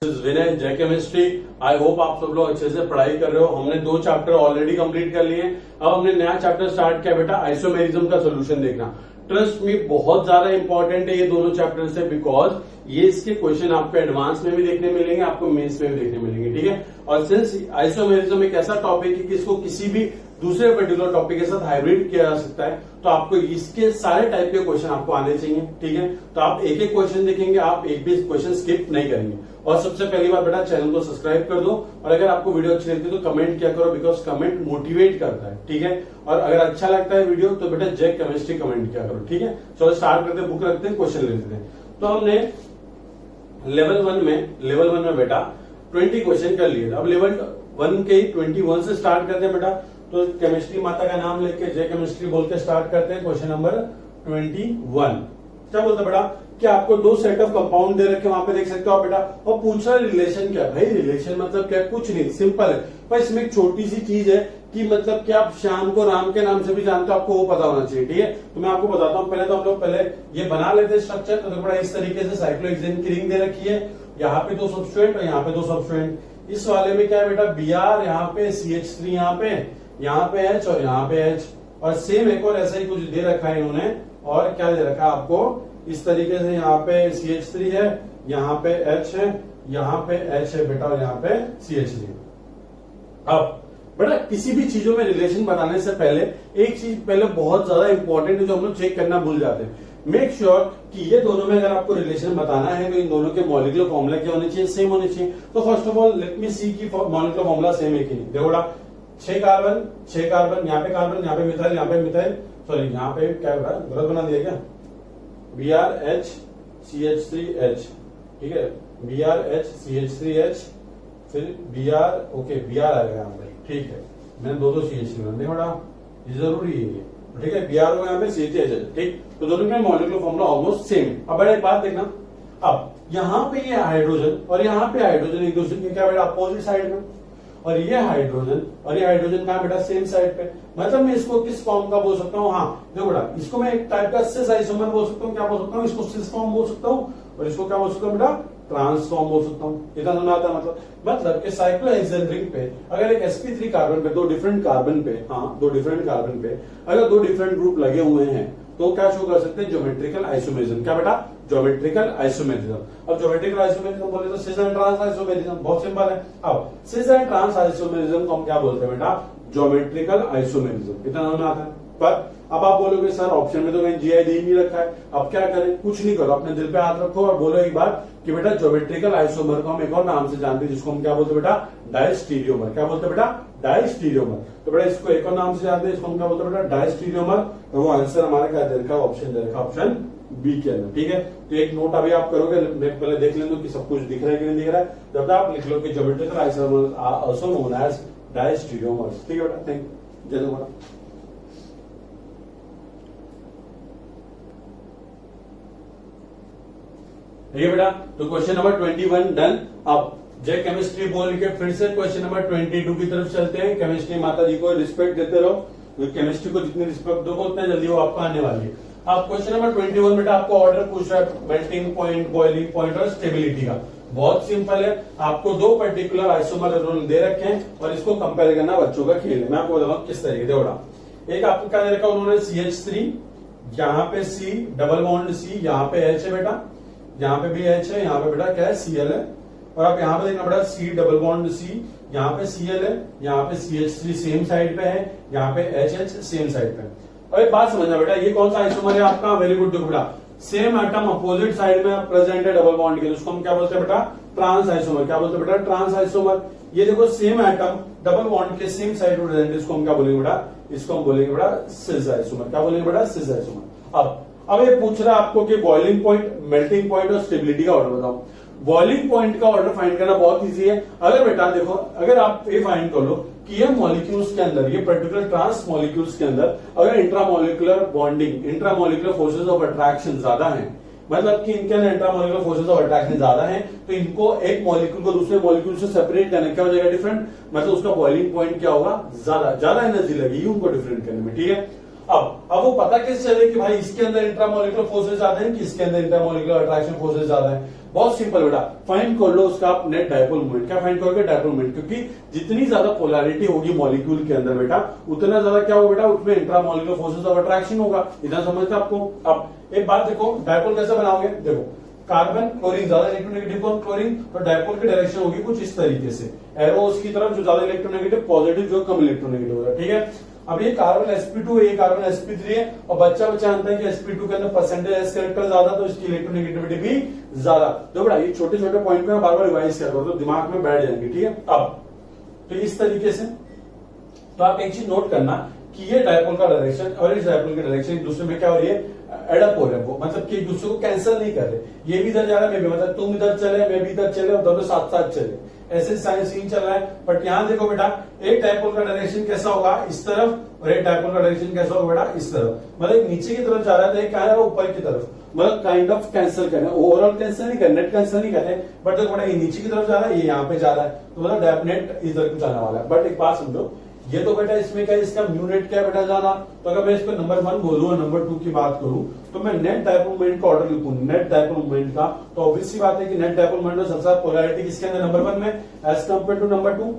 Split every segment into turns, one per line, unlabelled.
विनय जय chemistry. I hope आप सब लोग अच्छे से पढ़ाई कर रहे हो। हमने 2 चैप्टर ऑलरेडी कंप्लीट कर लिए हैं। अब हमने नया चैप्टर स्टार्ट किया बेटा, आइसोमेरिज्म का सोल्यूशन देखना। ट्रस्ट मी, बहुत ज्यादा इंपॉर्टेंट है ये दोनों चैप्टर से, बिकॉज ये इसके क्वेश्चन आपको एडवांस में भी देखने मिलेंगे, आपको मेंस में भी देखने मिलेंगे, ठीक है। और सिंस आइसोमेरिज्म एक ऐसा टॉपिक है कि इसको किसी भी दूसरे पर्टिकुलर टॉपिक के साथ हाइब्रिड किया जा सकता है, तो आपको इसके सारे टाइप के क्वेश्चन आपको आने चाहिए, ठीक है। तो आप एक एक क्वेश्चन देखेंगे, आप एक भी क्वेश्चन स्किप नहीं करेंगे। और सबसे पहली बात बेटा, चैनल को सब्सक्राइब कर दो, और अगर आपको वीडियो अच्छी लगती है तो कमेंट किया करो, बिकॉज कमेंट मोटिवेट करता है, ठीक है। और अगर अच्छा लगता है वीडियो तो बेटा जय केमिस्ट्री कमेंट किया करो, ठीक है। चलो स्टार्ट करते हैं, बुक रखते हैं, क्वेश्चन ले लेते हैं। तो हमने लेवल वन में बेटा 20 क्वेश्चन कर लिए। अब लेवल 1 के 21 से स्टार्ट करते हैं बेटा। तो केमिस्ट्री माता का नाम लेके जय केमिस्ट्री बोल के स्टार्ट करते हैं। क्वेश्चन नंबर 21 क्या बोलते बेटा कि आपको 2 सेट ऑफ कंपाउंड दे रखे, वहां पे देख सकते हो आप बेटा, और पूछ रहा रिलेशन क्या। भाई रिलेशन मतलब क्या, कुछ नहीं, सिंपल है। पर इसमें एक छोटी सी चीज है कि मतलब कि आप श्याम को राम के नाम से भी जानते हो, आपको वो पता होना चाहिए, ठीक है। तो मैं आपको बताता हूँ। पहले तो हम लोग पहले ये बना लेते हैं स्ट्रक्चर। तो बड़ा इस तरीके से साइक्लोहेक्सेन की रिंग दे रखी है, यहाँ पे 2 सबस्ट्रेट और यहाँ पे 2 सबस्ट्रेट। इस वाले में क्या है बेटा, Br यहाँ पे, CH3 यहाँ पे H और यहाँ पे H। और सेम एक और ऐसा ही कुछ दे रखा है इन्होंने। और क्या दे रखा है आपको, इस तरीके से यहाँ पे CH3 है, यहाँ पे H है, यहाँ पे H है बेटा, और यहाँ पे CH3। अब बेटा किसी भी चीजों में रिलेशन बनाने से पहले एक चीज पहले बहुत ज्यादा इंपॉर्टेंट है, जो हम लोग चेक करना भूल जाते हैं। मेक श्योर कि ये दोनों में अगर आपको रिलेशन बताना है तो इन दोनों के मॉलिक्यूलर फॉर्मूला क्या होने चाहिए, सेम होने चाहिए। तो first of all let me see की मॉलिक्यूलर फॉर्मूला सेम है कि नहीं। देखो बेटा 6 कार्बन, यहाँ पे कार्बन, यहाँ पे मिथाइल, यहाँ पे मिथाइल, सॉरी यहाँ पे क्या बेटा गलत बना दिया क्या, BrH CH3H, ठीक है। BrH CH3H, फिर Br, ओके Br आएगा यहाँ पे, ठीक है। मैंने 2 CH3 बना दिया बेटा, ये जरूरी है ये, ठीक है। Br को यहाँ पे CH3H, ठीक। तो दोनों में मॉलिक्यूलर फॉर्मूला ऑलमोस्ट सेम। अब बेटा एक बात देखना, अब यहाँ पे ये हाइड्रोजन और यहाँ पे हाइड्रोजन एक दूसरे के क्या बेटा अपोजिट साइड में, और ये हाइड्रोजन और ये हाइड्रोजन कहाँ बेटा सेम साइड पे। मतलब मैं इसको किस फॉर्म का बोल सकता हूँ, हाँ देखो बेटा, इसको मैं एक टाइप का सिस आइसोमर बोल सकता हूँ। क्या बोल सकता हूँ, इसको सिस फॉर्म बोल सकता हूँ, और इसको क्या बोल सकता हूँ बेटा, ट्रांस फॉर्म बोल सकता हूँ। इतना समझ आता है मतलब कि साइक्लोहेक्सेन रिंग पे अगर एक sp3 कार्बन पे 2 डिफरेंट कार्बन पे, हाँ 2 डिफरेंट कार्बन पे अगर 2 डिफरेंट ग्रुप लगे हुए हैं तो क्या शो कर सकते हैं, ज्योमेट्रिकल आइसोमेरिज्म। क्या बेटा, ज्योमेट्रिकल आइसोमेरिज्म। अब ज्योमेट्रिकल आइसोमेरिज्म बोले तो सिस एंड ट्रांस आइसोमेरिज्म, बहुत सिंपल है। अब सिस एंड ट्रांस आइसोमेरिज्म को हम क्या बोलते हैं बेटा, ज्योमेट्रिकल आइसोमेरिज्म। इतना समझ आता है। पर अब आप बोलोगे सर ऑप्शन में तो कहीं GI दे ही नहीं रखा है, अब क्या करें। कुछ नहीं करो, अपने दिल पे हाथ रखो और बोलो एक बात कि बेटा ज्योमेट्रिकल आइसोमर को हम एक और नाम से जानते हैं, जिसको हम क्या बोलते हैं बेटा, डायस्टीरियोमर। क्या बोलते हैं बेटा, डायस्टीरियोमर। तो बेटा इसको एक और नाम से जानते हैं, इसको हम क्या बोलते हैं बेटा, डायस्टीरियोमर। तो वो आंसर हमारा क्या दे रखा है, ऑप्शन दे रखा, ऑप्शन बी के अंदर, ठीक है। तो एक नोट अभी आप करोगे, मैं पहले देख लेंगे कि सब कुछ दिख रहा है कि नहीं दिख रहा है। जब आप लिख लो कि geometrical isomer also known as diastereomers, ठीक है बेटा। थैंक जय जवाहर। ठीक है बेटा, तो क्वेश्चन नंबर 21 डन। अब जय केमिस्ट्री बोल के फिर से क्वेश्चन नंबर 22 की तरफ चलते हैं। केमिस्ट्री माता जी को रिस्पेक्ट देते रहो, तो केमिस्ट्री को जितनी रिस्पेक्ट दोगे उतना जल्दी वो आपको आने वाली है। अब क्वेश्चन नंबर 21 बेटा आपको ऑर्डर पूछ रहा है मेल्टिंग पॉइंट, बॉइलिंग पॉइंट और स्टेबिलिटी का। बहुत सिंपल है, आपको 2 पर्टिकुलर आइसोमर दे रखे हैं और इसको कंपेयर करना बच्चों का खेल है। मैं आपको बताऊँ किस तरीके से। बेटा एक आपको क्या दे रखा उन्होंने, CH3, यहाँ पे C डबल बॉन्ड C, यहाँ पे H है बेटा, यहाँ पे भी H है, यहाँ पे बेटा क्या है Cl है। और आप यहाँ पे देखना बेटा C डबल बॉन्ड C, यहाँ पे Cl है, यहाँ पे CH3 सेम साइड पे है, यहाँ पे HH सेम साइड पे है। और एक बात समझना बेटा, ये कौन सा आइसोमर है आपका, वेरी गुड देखो बेटा, सेम एटम अपोजिट साइड में प्रेजेंट है डबल बॉन्ड के, उसको हम क्या बोलते हैं बेटा, ट्रांस आइसोमर। क्या बोलते हैं बेटा, ट्रांस आइसोमर। ये देखो सेम एटम डबल बॉन्ड के सेम साइड में प्रेजेंट है, इसको हम क्या बोलेंगे बेटा, इसको हम बोलेंगे बेटा सिस आइसोमर। क्या बोलेंगे बेटा, सिस आइसोमर। अब ये पूछ रहा है आपको कि बॉइलिंग पॉइंट, मेल्टिंग पॉइंट और स्टेबिलिटी का ऑर्डर बताओ। बॉइलिंग पॉइंट का ऑर्डर फाइंड करना बहुत इजी है। अगर बेटा देखो, अगर आप ये फाइंड कर लो कि ये मॉलिक्यूल्स के अंदर, ये पर्टिकुलर ट्रांस मॉलिक्यूल्स के अंदर अगर intramolecular bonding, intramolecular forces of attraction ज्यादा है, मतलब कि इनके अंदर इंट्रामोलिकुलर फोर्सेज ऑफ अट्रैक्शन ज्यादा है, तो इनको एक मॉलिक्यूल को दूसरे मॉलिक्यूल से सेपरेट करने क्या हो जाएगा, डिफरेंट, मतलब उसका बॉइलिंग पॉइंट क्या होगा, ज्यादा एनर्जी लगेगी उनको डिफरेंट करने में, ठीक है। अब वो पता कैसे चले कि भाई इसके अंदर इंट्रामोलिकुलर फोर्सेज ज्यादा है कि इसके अंदर इंट्रामोलिकुलर अट्रैक्शन फोर्सेज ज्यादा है। बहुत सिंपल बेटा, फाइंड कर लो उसका आप नेट डायपोल मोमेंट। क्या फाइंड करोगे? डायपोल मोमेंट, क्योंकि जितनी ज्यादा पोलैरिटी होगी मॉलिक्यूल के अंदर बेटा, उतना ज्यादा क्या होगा बेटा, उसमें intra molecular forces of attraction होगा। इतना समझते आपको। अब एक बात देखो, डायपोल कैसे बनाओगे? देखो, कार्बन क्लोरीन ज्यादा इलेक्ट्रोनेगेटिव कौन? क्लोरीन। तो डायपोल की डायरेक्शन होगी कुछ इस तरीके से, एरो उसकी तरफ जो ज्यादा इलेक्ट्रोनेगेटिव, पॉजिटिव जो कम इलेक्ट्रोनेगेटिव होगा। ठीक है, अब ये कार्बन sp2 है, ये कार्बन sp3 है, और बच्चा जानता है कि sp2 के अंदर परसेंटेज s कैरेक्टर ज्यादा, तो इसकी इलेक्ट्रोनेगेटिविटी भी ज्यादा। तो बेटा ये छोटे छोटे पॉइंट में बार बार रिवाइज किया करो, तो दिमाग में बैठ जाएंगे। ठीक है, अब तो इस तरीके से तो आप एक चीज नोट करना कि ये डायपोल का डायरेक्शन और इस डायपोल की डायरेक्शन एक दूसरे में क्या हो रही है? एडअप हो रहे हैं, वो मतलब कि एक दूसरे को कैंसिल नहीं कर रहे। ये भी इधर जा रहा है, मैं भी, मतलब तुम इधर चले, मैं भी इधर चले, और दोनों साथ साथ चले, ऐसे सीन चल रहा है। बट यहां देखो बेटा, एक डायपोल का डायरेक्शन कैसा होगा? इस तरफ, और एक डायपोल का डायरेक्शन कैसा होगा बेटा? इस तरफ। मतलब नीचे की तरफ जा रहा है, तो एक क्या है वो ऊपर की तरफ, मतलब काइंड ऑफ कैंसिल कर रहे हैं। ओवरऑल कैंसिल नहीं कर रहे, नेट कैंसिल नहीं कर रहे, बट देखो बेटा ये नीचे की तरफ जा रहा है, ये यहाँ पे जा रहा है, तो मतलब डेफिनेट इधर को जाने वाला है। बट एक बात समझो, ये तो बेटा इसमें क्या है, इसका म्यू नेट क्या बेटा जाना। तो अगर मैं इसको नंबर 1 बोलूं और नंबर 2 की बात करूं, तो मैं नेट डायपोल मोमेंट का ऑर्डर लिखूं, नेट डायपोल मोमेंट का, तो ऑब्वियस सी बात है कि नेट डायपोल मोमेंट में सबसे ज्यादा पोलैरिटी किसके अंदर? नंबर 1 में, एज कंपेयर टू नंबर 2।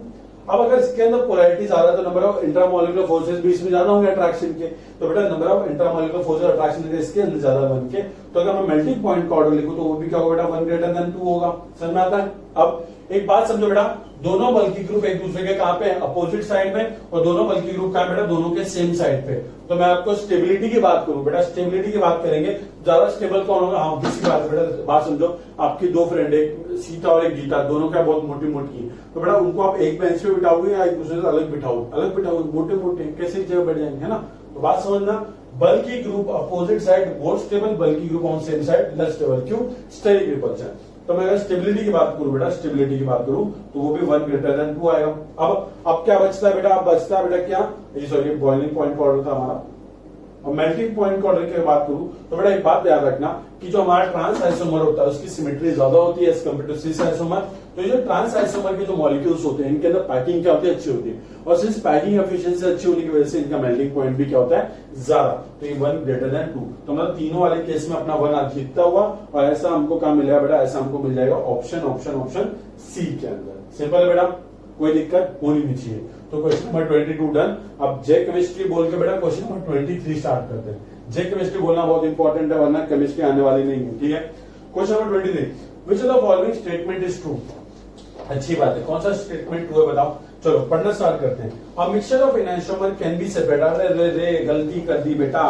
अब अगर इसके अंदर पोलैरिटी ज्यादा, तो नंबर ऑफ इंट्रामोलिकुलर फोर्सेस भी इसमें ज्यादा होंगे अट्रैक्शन के, तो बेटा number of intramolecular forces attraction के इसके अंदर ज्यादा बन के, तो अगर मैं मेल्टिंग पॉइंट का ऑर्डर लिखूं, तो वो भी क्या होगा बेटा? 1 ग्रेटर देन 2 होगा। समझ में आता है? अब एक बात समझो बेटा, दोनों बल्कि ग्रुप एक दूसरे के कहां पे? अपोजिट साइड में, और दोनों बल्कि ग्रुप कहां बेटा? दोनों के सेम साइड पे। तो मैं आपको स्टेबिलिटी की बात करूं बेटा, स्टेबिलिटी की बात करेंगे, ज्यादा स्टेबल कौन होगा? हाँ, किसी बात बेटा, बात समझो, आपकी दो फ्रेंड, एक सीता और एक गीता, दोनों क्या बहुत मोटी मोटी, तो बेटा उनको आप एक बेंच पे बिठाओगे या एक दूसरे से अलग बिठाओगे? अलग बिठाओगे, मोटे मोटे कैसे जगह बैठ जाएंगे, है ना? तो बात समझना, बल्कि group opposite side more stable, बल्कि group on same side less stable. क्यों? Steric repulsion. तो मैं अगर स्टेबिलिटी की बात करूं बेटा, स्टेबिलिटी की बात करूं, तो वो भी 1 ग्रेटर देन 2 आएगा। अब क्या बचता है बेटा? अब बचता है बेटा क्या? सॉरी, बॉइलिंग पॉइंट का ऑर्डर था हमारा। और मेल्टिंग पॉइंट का ऑर्डर की बात करूं, तो बेटा एक बात याद रखना कि जो हमारा ट्रांस आइसोमर होता है उसकी सिमेट्री ज्यादा होती है as compare to cis isomer. तो ये जो ट्रांस आइसोमर के जो मॉलिक्यूल्स होते हैं, इनके अंदर पैकिंग क्या होती है? अच्छी होती है, और सिंस पैकिंग एफिशिएंसी अच्छी होने की वजह से इनका मेल्टिंग पॉइंट भी क्या होता है? ज्यादा। तो ये 1 ग्रेटर देन 2, तो मतलब तीनों वाले केस में अपना 1 आज जीतता हुआ, और ऐसा हमको क्या मिलेगा बेटा? ऐसा हमको मिल जाएगा ऑप्शन ऑप्शन ऑप्शन सी के अंदर। सिंपल है बेटा, कोई दिक्कत होनी नहीं चाहिए। तो क्वेश्चन नंबर 22 डन। अब जे केमिस्ट्री बोल के बेटा क्वेश्चन नंबर 23 स्टार्ट करते हैं। जे केमिस्ट्री बोलना बहुत इंपॉर्टेंट है, वरना केमिस्ट्री आने वाली नहीं है। ठीक है, question number 23, which of the following statement is true? अच्छी बात है, कौन सा स्टेटमेंट ट्रू है बताओ। चलो पढ़ना स्टार्ट करते हैं। A mixture of enantiomer can be separate. अरे गलती कर दी बेटा,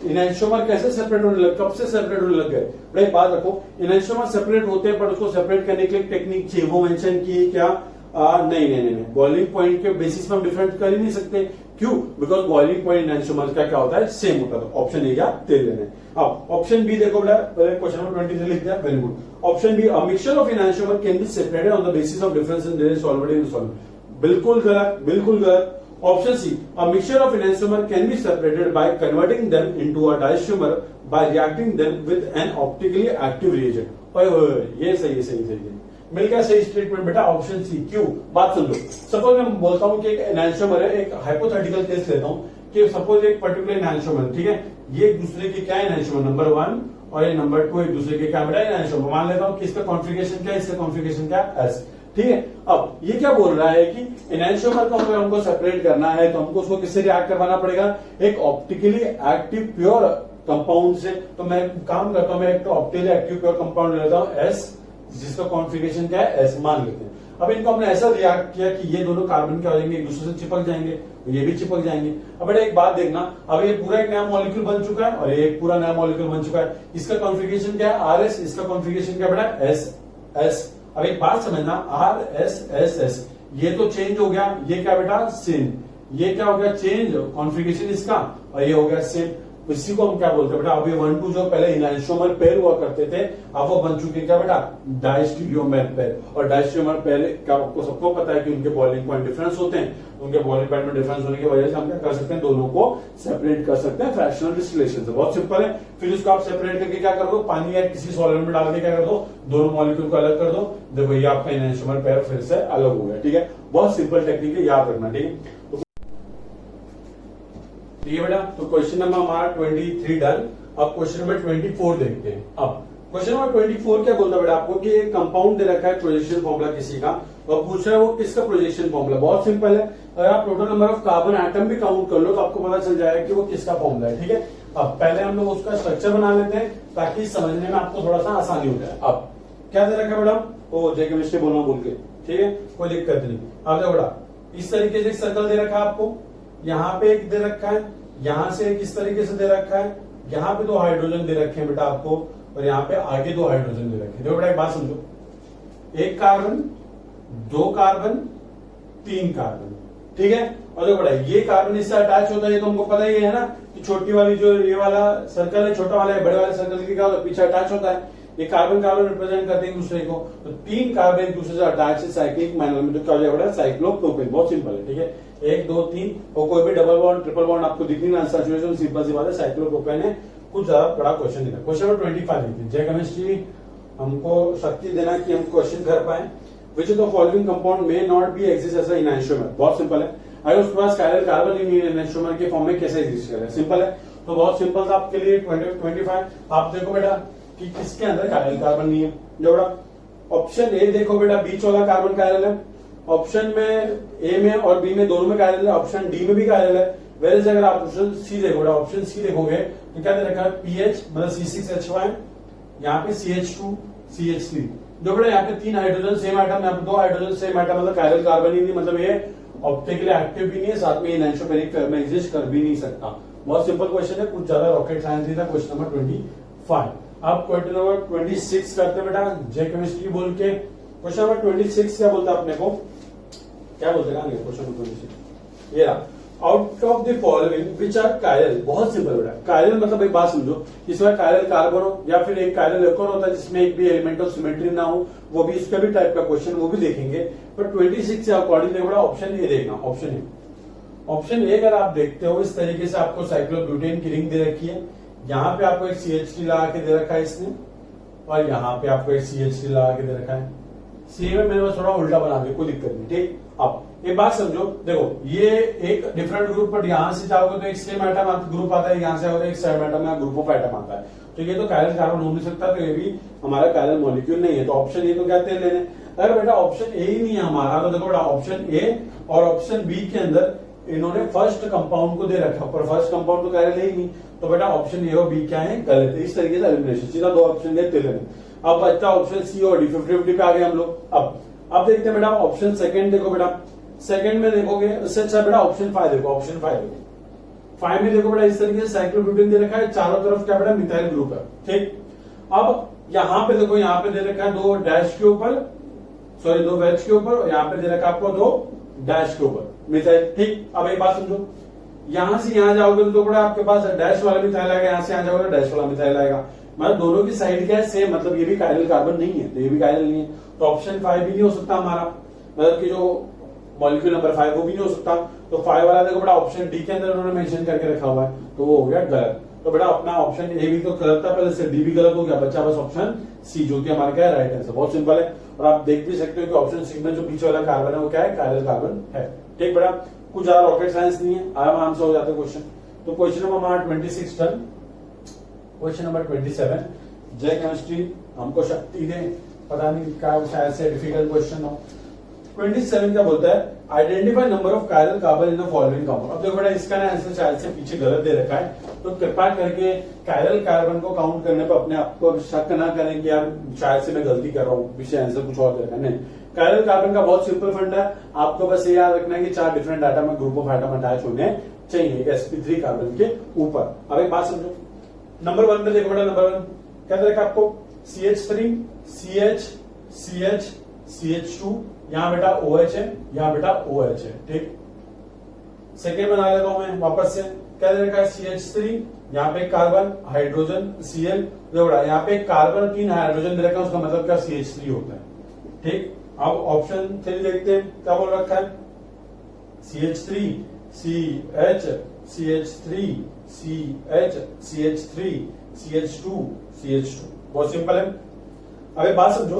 एनांटियोमर कैसे सेपरेट होने लगे? कब से सेपरेट होने लग गए? बड़े बात रखो, एनांटियोमर सेपरेट होते हैं, पर उसको सेपरेट करने के लिए टेक्निक चाहिए, वो मेंशन की क्या? नहीं, बॉइलिंग पॉइंट के बेसिस पे हम डिफरेंट कर ही नहीं सकते। क्यों? बिकॉज बॉइलिंग पॉइंट एनांटियोमर का क्या होता है? सेम होता है। तो ऑप्शन ए या तेल लेने। अब ऑप्शन बी देखो बेटा, पहले क्वेश्चन नंबर 23 लिख दिया, very good. Option B, a mixture of enantiomer can be separated on the basis of difference in their solvent in solvent. बिल्कुल गलत, बिल्कुल गलत। Option C, a mixture of enantiomer can be separated by converting them into a diastereomer by reacting them with an optically active reagent. ओए ये सही है, मिल गया सही स्टेटमेंट बेटा, ऑप्शन सी। क्यों? बात समझो, सपोज मैं बोलता हूं कि एक एनांटियोमर है, एक हाइपोथेटिकल केस लेता हूं कि सपोज एक पर्टिकुलर एनांटियोमर, ठीक है, ये एक दूसरे के क्या एनांटियोमर? नंबर 1 और ये नंबर 2 एक दूसरे के क्या बेटा? एनांटियोमर। मान लेता हूं कि इसका कॉन्फिगरेशन क्या है, इसका कॉन्फिगरेशन क्या? एस। ठीक है, अब ये क्या बोल रहा है कि एनांटियोमर को अगर हमको सेपरेट करना है तो हमको उसको किससे रिएक्ट करवाना पड़ेगा? एक ऑप्टिकली एक्टिव प्योर कंपाउंड से। तो मैं काम करता हूं, मैं एक तो ऑप्टिकली एक्टिव प्योर कंपाउंड लेता हूं एस, जिसका कॉन्फिगरेशन क्या है? एस मान लेते हैं। अब इनको हमने ऐसा रिएक्ट किया कि ये दोनों कार्बन क्या हो जाएंगे? एक दूसरे से चिपक जाएंगे, ये भी चिपक जाएंगे। अब बेटा एक बात देखना, अब ये पूरा एक नया मॉलिक्यूल बन चुका है और ये एक पूरा नया मॉलिक्यूल बन चुका है। इसका कॉन्फिगरेशन क्या है? आर एस, इसका कॉन्फिगरेशन क्या बेटा? S S. अब एक बात समझना, आर एस एस एस, ये तो चेंज हो गया, ये क्या बेटा? सेम। ये क्या हो गया? चेंज कॉन्फिगरेशन इसका, और ये हो गया सेम। इसी को हम क्या बोलते हैं बेटा? अब ये 1 2 जो पहले एनांटियोमर पेयर हुआ करते थे, अब वो बन चुके क्या बेटा? Diastereomer pair. और डायस्टीरियोमर पेयर क्या आपको सबको पता है कि उनके बॉइलिंग पॉइंट डिफरेंस होते हैं। उनके बॉइलिंग पॉइंट में डिफरेंस होने की वजह से हम क्या कर सकते हैं? दोनों को सेपरेट कर सकते हैं फ्रैक्शनल डिस्टिलेशन से। बहुत सिंपल है। फिर उसको आप सेपरेट करके क्या कर दो? पानी या किसी सॉल्वेंट में डाल के क्या कर दो? दोनों मॉलिक्यूल को अलग कर दो। देखो ये आपका एनांटियोमर पेयर फिर से अलग हो गया। ठीक है, बहुत सिंपल टेक्निक है, याद रखना। ठीक है, ठीक है बेटा, तो क्वेश्चन नंबर हमारा 23 डन। अब क्वेश्चन नंबर 24 देखते हैं। अब क्वेश्चन नंबर 24 क्या बोलता है बेटा आपको कि एक कंपाउंड दे रखा है प्रोजेक्शन फॉर्मूला किसी का और पूछ रहा है वो किसका प्रोजेक्शन फॉर्मूला। बहुत सिंपल है, अगर आप total number of carbon atom भी काउंट कर लो तो आपको पता चल जाएगा कि वो किसका फॉर्मूला है। ठीक है, अब पहले हम लोग उसका स्ट्रक्चर बना लेते हैं ताकि समझने में आपको थोड़ा सा आसानी हो जाए। अब क्या दे रखा है बेटा, ओ जे केमिस्ट्री बोलना भूल के, ठीक है कोई दिक्कत नहीं। अब देखो बेटा इस तरीके से एक सर्कल दे रखा है आपको, यहाँ पे एक दे रखा है, यहाँ से एक इस तरीके से दे रखा है, यहाँ पे 2 हाइड्रोजन दे रखे हैं बेटा आपको और यहाँ पे आगे 2 हाइड्रोजन दे रखे हैं। देखो बेटा एक बात समझो, 1 कार्बन 2 कार्बन 3 कार्बन, ठीक है। और देखो बेटा ये कार्बन इससे अटैच होता है, ये तो हमको पता ही है ना कि छोटी वाली जो ये वाला सर्कल है, छोटा वाला है, बड़े वाले सर्कल के क्या होता है पीछे अटैच होता है। ये कार्बन कार्बन रिप्रेजेंट करते हैं एक दूसरे को, तो 3 कार्बन एक दूसरे से अटैच है साइक्लिक मैनर में, तो क्या हो जाएगा साइक्लोप्रोपेन। बहुत सिंपल है, ठीक है 1 2 3 और कोई भी डबल बॉन्ड ट्रिपल बॉन्ड आपको दिख नहीं रहा, सैचुरेशन सिंपल सी बात है साइक्लोप्रोपेन है। कुछ ज्यादा बड़ा क्वेश्चन नहीं था। क्वेश्चन नंबर 25 देखिए, जय केमिस्ट्री हमको शक्ति देना कि हम क्वेश्चन कर पाए। Which of the following compound may not be exist as a enantiomer. बहुत सिंपल है, अगर उसके पास कायरल कार्बन इनैंशियोमर के फॉर्म में कैसे एग्जिस्ट करे, सिंपल है। तो बहुत सिंपल था आपके लिए 25। आप देखो बेटा कि किसके अंदर कायरल कार्बन नहीं है। जो बेटा ऑप्शन ए देखो बेटा बीच वाला कार्बन कायरल है, ऑप्शन में ए में और बी में दोनों में कायरल है, ऑप्शन डी में भी कायरल है। वैसे अगर आप ऑप्शन सी देखोगे, ऑप्शन सी देखोगे तो क्या दे रखा है पीएच मतलब C6H5, यहाँ पे CH2 CH3। जो बेटा यहाँ पे 3 हाइड्रोजन सेम आइटम, यहाँ पे 2 हाइड्रोजन सेम आइटम, मतलब कायरल कार्बन ही नहीं, मतलब ये ऑप्टिकली एक्टिव भी नहीं है, साथ में एनांशियोपेरिक में एग्जिस्ट कर भी नहीं सकता। बहुत सिंपल क्वेश्चन है, कुछ ज्यादा रॉकेट साइंस नहीं था। Question number 25। अब क्वेश्चन नंबर 26 करते हैं बेटा जे केमिस्ट्री बोल के। क्वेश्चन नंबर 26 क्या बोलता है अपने को, क्या बोलते हैं क्वेश्चन नंबर 26 ये रहा, out of the following which are chiral. बहुत सिंपल बेटा, कायरल मतलब एक बात समझो, इसमें कायरल कार्बन हो या फिर एक कायरल एक और होता है जिसमें एक भी एलिमेंट ऑफ सिमेट्री ना हो, वो भी इसका भी टाइप का क्वेश्चन वो भी देखेंगे। पर 26 से अकॉर्डिंग बेटा ऑप्शन ए देखना, ऑप्शन ए। ऑप्शन ए अगर आप देखते हो इस तरीके से आपको साइक्लोब्यूटेन की रिंग दे रखी है, यहाँ पे आपको एक CH3 लगा के दे रखा है इसने, और यहाँ पे आपको एक CH3 लगा के दे रखा है। सी में मैंने बस थोड़ा उल्टा बना दिया, कोई दिक्कत नहीं, ठीक। अब एक बात समझो, देखो ये एक डिफरेंट ग्रुप, बट यहाँ से जाओगे तो एक सेम आइटम ग्रुप आता है, यहाँ से आओगे एक सेम आइटम या ग्रुप ऑफ आइटम आता है। तो ये तो कायरल कार्बन हो नहीं सकता, तो ये भी हमारा कायरल मॉलिक्यूल नहीं है। तो ऑप्शन ए तो कहते हैं लेने। अगर बेटा ऑप्शन ए ही नहीं है हमारा, तो देखो बेटा ऑप्शन ए और ऑप्शन बी के अंदर इन्होंने फर्स्ट कंपाउंड को दे रखा, पर फर्स्ट कंपाउंड तो कायरल है ही नहीं, तो बेटा ऑप्शन ए और बी क्या है गलत है। इस तरीके से एलिमिनेशन, सीधा 2 ऑप्शन देते लेने। अब बच्चा ऑप्शन सी और डी 50-50 पे आ गए हम लोग। अब देखते हैं बेटा ऑप्शन सेकंड देखो बेटा, सेकंड में देखोगे उससे अच्छा बेटा ऑप्शन 5 देखो, ऑप्शन 5 देखो। 5 में देखो बेटा इस तरीके से साइक्लोब्यूटेन दे रखा है, चारों तरफ क्या बेटा मिथाइल ग्रुप है, ठीक। अब यहाँ पे देखो, यहाँ पे दे रखा है 2 डैश के ऊपर, सॉरी 2 वेज के ऊपर, और यहाँ पे दे रखा है आपको 2 डैश के ऊपर मिथाइल, ठीक। अब एक बात समझो, यहां से यहां जाओगे तो बेटा आपके पास डैश वाला मिथाइल आएगा, यहां से यहां जाओगे डैश वाला मिथाइल आएगा, मतलब दोनों की साइड क्या है सेम, मतलब ये भी कायरल कार्बन नहीं है तो ये भी कायरल नहीं है। तो ऑप्शन 5 भी नहीं हो सकता हमारा, मतलब कि जो मॉलिक्यूल नंबर 5 वो भी नहीं हो सकता। तो 5 वाला देखो बेटा ऑप्शन डी के अंदर उन्होंने मेंशन करके रखा हुआ है, तो वो हो गया गलत। तो बेटा अपना ऑप्शन ए भी तो गलत था पहले से, डी भी गलत हो गया, बच्चा बस ऑप्शन सी जो कि हमारा क्या है राइट आंसर। बहुत सिंपल है, और आप देख भी सकते हो कि ऑप्शन सी में जो पीछे वाला कार्बन है वो क्या है कायरल कार्बन है, ठीक बेटा। कुछ ज्यादा रॉकेट साइंस नहीं है, आराम से हो जाते क्वेश्चन। तो क्वेश्चन नंबर हमारा 26 डन। क्वेश्चन नंबर 27 जय केमिस्ट्री हमको शक्ति दे, पता नहीं क्या शायद से डिफिकल्ट क्वेश्चन हो। 27 क्या बोलता है, identify number of chiral carbon in the following compound. अब देखो बेटा इसका ना आंसर शायद से पीछे गलत दे रखा है, तो कृपया करके कायरल कार्बन को काउंट करने पर अपने आप को शक ना करें कि यार शायद से मैं गलती कर रहा हूँ, पीछे आंसर कुछ और दे रखा है। नहीं, कायरल कार्बन का बहुत सिंपल फंड है, आपको बस ये याद रखना है कि 4 डिफरेंट आइटम में ग्रुप ऑफ आइटम अटैच होने चाहिए sp3 कार्बन के ऊपर। अब एक बात समझो, नंबर 1 में देखो बेटा, नंबर 1 क्या दे रखा आपको CH3 CH CH CH2, यहाँ बेटा OH है, यहाँ बेटा OH है, ठीक। सेकेंड बना लेता हूं मैं वापस से, क्या दे रखा है CH3, यहाँ पे कार्बन हाइड्रोजन Cl, बेटा यहाँ पे कार्बन 3 हाइड्रोजन दे रखा है, उसका मतलब क्या CH3 होता है, ठीक। अब ऑप्शन 3 देखते हैं क्या बोल रखा है, CH3 CH CH3 CH CH3 CH2 CH2। बहुत सिंपल है। अब एक बात समझो,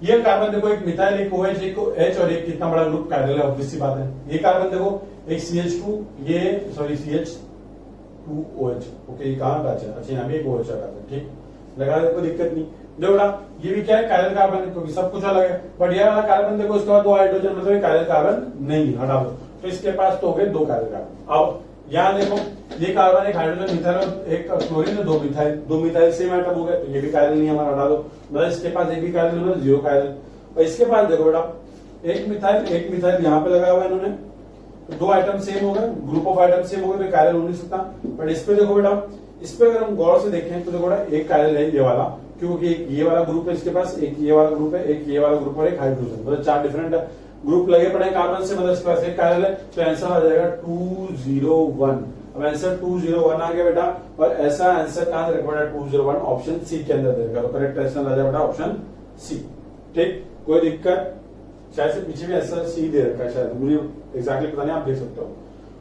ये कार्बन देखो एक मिथाइल, एक OH, एक H और एक कितना बड़ा ग्रुप कायरल है, ऑब्वियस सी बात है। ये कार्बन देखो एक CH2, ये सॉरी CH2OH, ओके ये कहां का है, अच्छा यहाँ भी एक OH का है, ठीक। लगा दे, कोई दिक्कत नहीं। देखो बेटा ये भी क्या है, कायरल कार्बन है, क्योंकि सब कुछ अलग है। बट ये वाला कार्बन देखो, इसके बाद 2 हाइड्रोजन, मतलब कायरल कार्बन नहीं, हटा दो। तो इसके पास तो हो गए 2 कायरल कार्बन। अब यहाँ देखो, ये कार्बन, एक हाइड्रोजन, मिथाइल और एक chlorine, 2 methyl, 2 methyl same atom हो गए, तो ये भी कायरल नहीं हमारा, हटा दो। मतलब इसके पास एक भी कायरल नहीं, 0 कायरल। और इसके पास देखो बेटा, एक मिथाइल यहाँ पे लगा हुआ है इन्होंने, तो 2 आइटम सेम हो गए, ग्रुप ऑफ आइटम सेम हो गए, तो कायरल हो नहीं सकता। बट इस पे देखो बेटा, इस पे अगर हम गौर से देखें तो देखो बेटा, एक कायरल है ये वाला, क्योंकि एक ये वाला ग्रुप है इसके पास, एक ये वाला ग्रुप है, एक ये वाला ग्रुप और एक हाइड्रोजन, मतलब 4 डिफरेंट ग्रुप लगे पड़े कार्बन से, मतलब इसके पास एक कायरल है। तो आंसर आ जाएगा 201। अब आंसर 201 आ गया बेटा, और ऐसा आंसर कहां रखा बेटा, 201 ऑप्शन सी के अंदर देगा। तो करेक्ट आंसर आ जाएगा बेटा ऑप्शन सी। ठीक, कोई दिक्कत? शायद से पीछे भी आंसर सी दे रखा है, शायद मुझे एग्जैक्टली पता नहीं, आप देख सकते हो।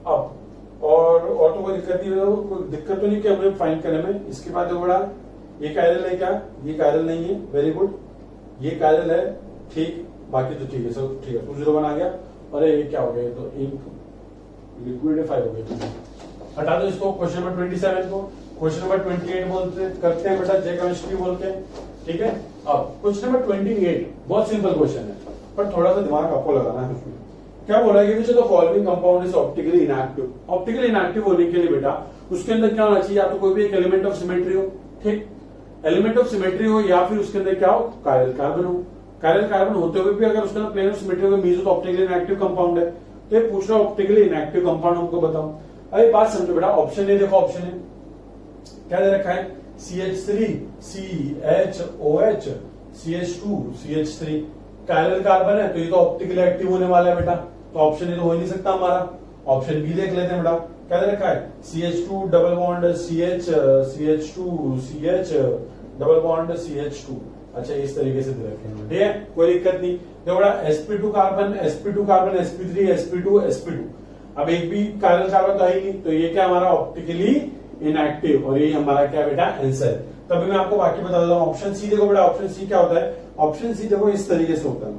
अब और तो कोई दिक्कत नहीं है, कोई दिक्कत तो नहीं कि हमें फाइंड करने में। इसके बाद देखो बेटा, ये कायरल है क्या, ये कायरल नहीं है, वेरी गुड, ये कायरल है, ठीक, बाकी तो ठीक है, सब ठीक है। 201 आ गया। और ये क्या हो गया, तो इंक लिक्विडिफाई हो गया, हटा दो इसको। क्वेश्चन नंबर 27 को क्वेश्चन नंबर 28 बोलते करते हैं बेटा, जे केमिस्ट्री बोल के, ठीक है। अब क्वेश्चन नंबर 28 बहुत सिंपल क्वेश्चन है, पर थोड़ा सा दिमाग आपको लगाना है उसमें। क्या बोला है कि जो following compound is optically inactive. Optically inactive होने के लिए बेटा उसके अंदर क्या होना चाहिए, या तो कोई भी एक एलिमेंट ऑफ सिमेट्री हो, ठीक, एलिमेंट ऑफ सिमेट्री हो, या फिर उसके अंदर क्या हो, कायरल कार्बन हो। कायरल कार्बन होते हुए भी अगर उसके अंदर प्लेन ऑफ सिमेट्री हो, मींस तो ऑप्टिकली इनएक्टिव कंपाउंड है। तो ये पूछ रहा ऑप्टिकली इनएक्टिव कंपाउंड हमको बताओ। अरे बात समझो बेटा, ऑप्शन ए देखो, ऑप्शन ए क्या दे रखा है, CH3 CHOH CH2 CH3, chiral carbon है, तो ये तो ऑप्टिकली एक्टिव होने वाला है बेटा, तो ऑप्शन ए तो हो ही नहीं सकता हमारा। ऑप्शन बी देख लेते हैं बेटा, क्या दे रखा है, CH2 double bond CH CH2 CH double bond CH2। अच्छा, इस तरीके से दे रखे हैं, ठीक है, कोई दिक्कत नहीं। देखो बेटा, sp2 carbon sp2 carbon sp3 sp2 sp2, अब एक भी कायरल कार्बन तो है ही नहीं, तो ये क्या हमारा ऑप्टिकली इनएक्टिव, और ये हमारा क्या बेटा आंसर है। तभी मैं आपको बाकी बता देता हूँ। ऑप्शन सी देखो बेटा, ऑप्शन सी क्या होता है, ऑप्शन सी देखो इस तरीके से होता है।